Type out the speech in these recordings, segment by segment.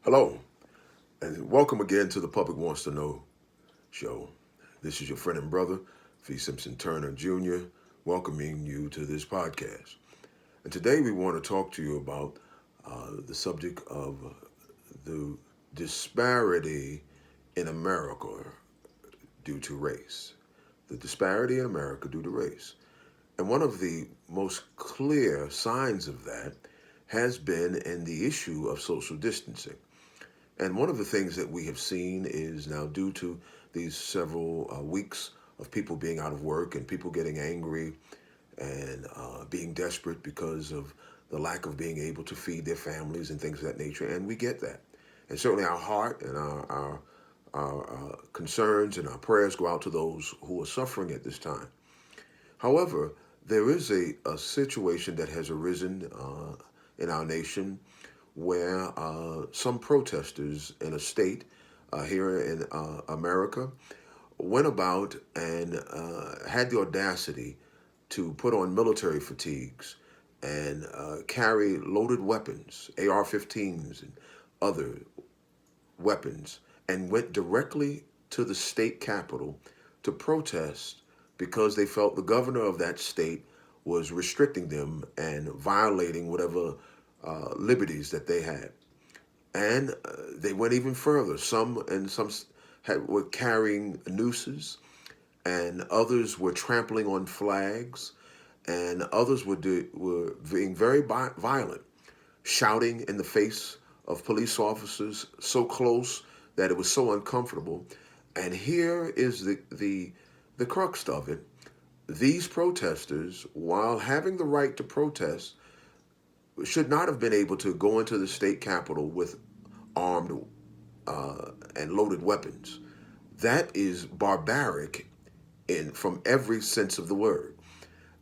Hello, and welcome again to the Public Wants to Know show. This is your friend and brother, V. Simpson Turner Jr., welcoming you to this podcast. And today we want to talk to you about the subject of the disparity in America due to race. The disparity in America due to race. And one of the most clear signs of that has been in the issue of social distancing. And one of the things that we have seen is now, due to these several weeks of people being out of work and people getting angry and being desperate because of the lack of being able to feed their families and things of that nature. And we get that. And certainly our heart and our concerns and our prayers go out to those who are suffering at this time. However, there is a situation that has arisen in our nation where some protesters in a state here in America went about and had the audacity to put on military fatigues and carry loaded weapons, AR-15s and other weapons, and went directly to the state capitol to protest because they felt the governor of that state was restricting them and violating whatever liberties that they had. And they went even further. Some were carrying nooses, and others were trampling on flags, and others were being very violent, shouting in the face of police officers so close that it was so uncomfortable. And here is the crux of it. These protesters, while having the right to protest, should not have been able to go into the state capitol with armed and loaded weapons. That is barbaric from every sense of the word.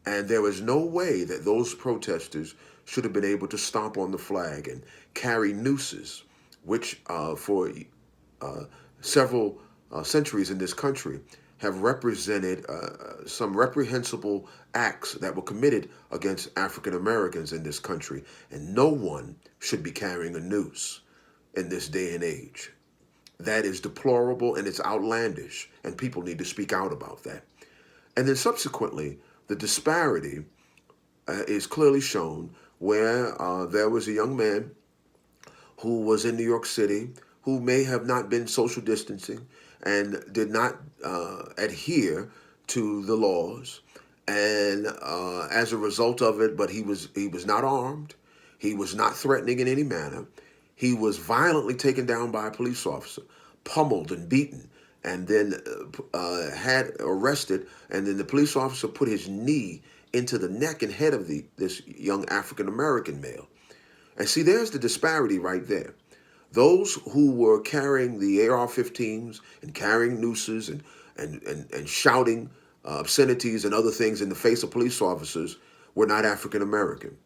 And there is no way that those protesters should have been able to stomp on the flag and carry nooses, which for several centuries in this country have represented some reprehensible acts that were committed against African Americans in this country. And no one should be carrying a noose in this day and age. That is deplorable and it's outlandish, and people need to speak out about that. And then subsequently, the disparity is clearly shown where there was a young man who was in New York City who may have not been social distancing and did not adhere to the laws, and as a result of it, but he was not armed, he was not threatening in any manner. He was violently taken down by a police officer, pummeled and beaten, and then had arrested. And then the police officer put his knee into the neck and head of this young African American male. And see, there's the disparity right there. Those who were carrying the AR-15s and carrying nooses and shouting obscenities and other things in the face of police officers were not African American.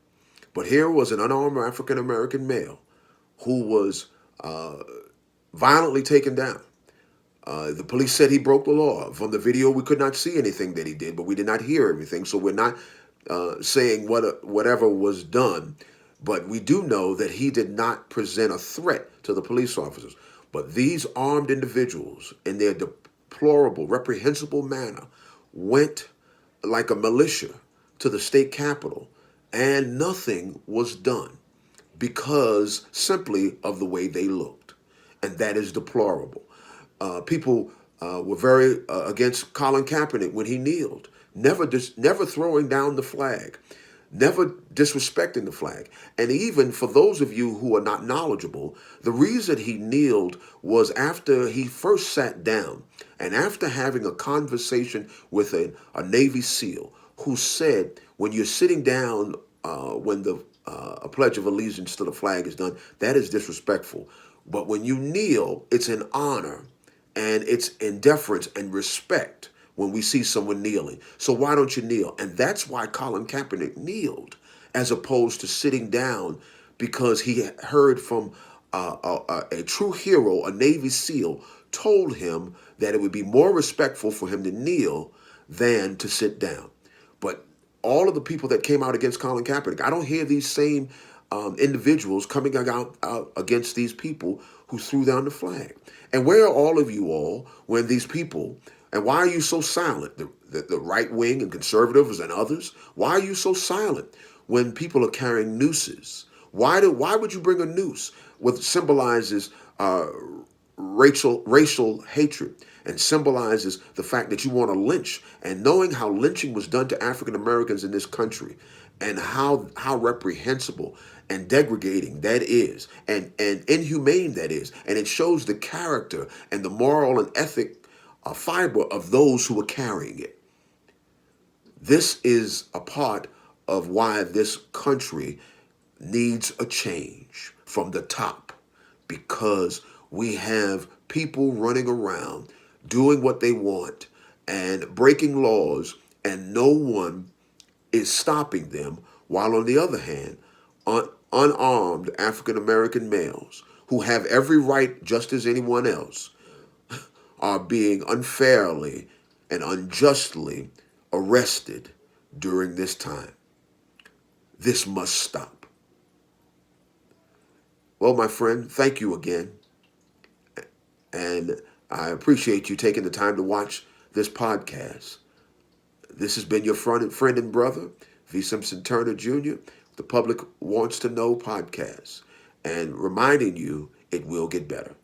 But here was an unarmed African American male who was violently taken down. The police said he broke the law. From the video, we could not see anything that he did, but we did not hear everything. So we're not saying whatever was done. But we do know that he did not present a threat to the police officers. But these armed individuals, in their deplorable, reprehensible manner, went like a militia to the state capitol, and nothing was done because simply of the way they looked. And that is deplorable. People were very against Colin Kaepernick when he kneeled, never throwing down the flag, never disrespecting the flag. And even for those of you who are not knowledgeable, the reason he kneeled was after he first sat down and after having a conversation with a Navy SEAL who said, when you're sitting down, when a Pledge of Allegiance to the flag is done, that is disrespectful. But when you kneel, it's an honor and it's in deference and respect when we see someone kneeling. So why don't you kneel? And that's why Colin Kaepernick kneeled as opposed to sitting down, because he heard from a true hero, a Navy SEAL, told him that it would be more respectful for him to kneel than to sit down. But all of the people that came out against Colin Kaepernick, I don't hear these same individuals coming out against these people who threw down the flag. And where are all of you all when these people, and why are you so silent? The right wing and conservatives and others, why are you so silent when people are carrying nooses? Why would you bring a noose, which symbolizes racial hatred and symbolizes the fact that you want to lynch, and knowing how lynching was done to African Americans in this country and how reprehensible and degrading that is and inhumane that is, and it shows the character and the moral and ethic fiber of those who are carrying it. This is a part of why this country needs a change from the top, because we have people running around doing what they want and breaking laws, and no one is stopping them, while on the other hand, unarmed African American males who have every right just as anyone else are being unfairly and unjustly arrested during this time. This must stop. Well, my friend, thank you again. And I appreciate you taking the time to watch this podcast. This has been your friend and brother, V. Simpson Turner Jr., the Public Wants to Know podcast, and reminding you it will get better.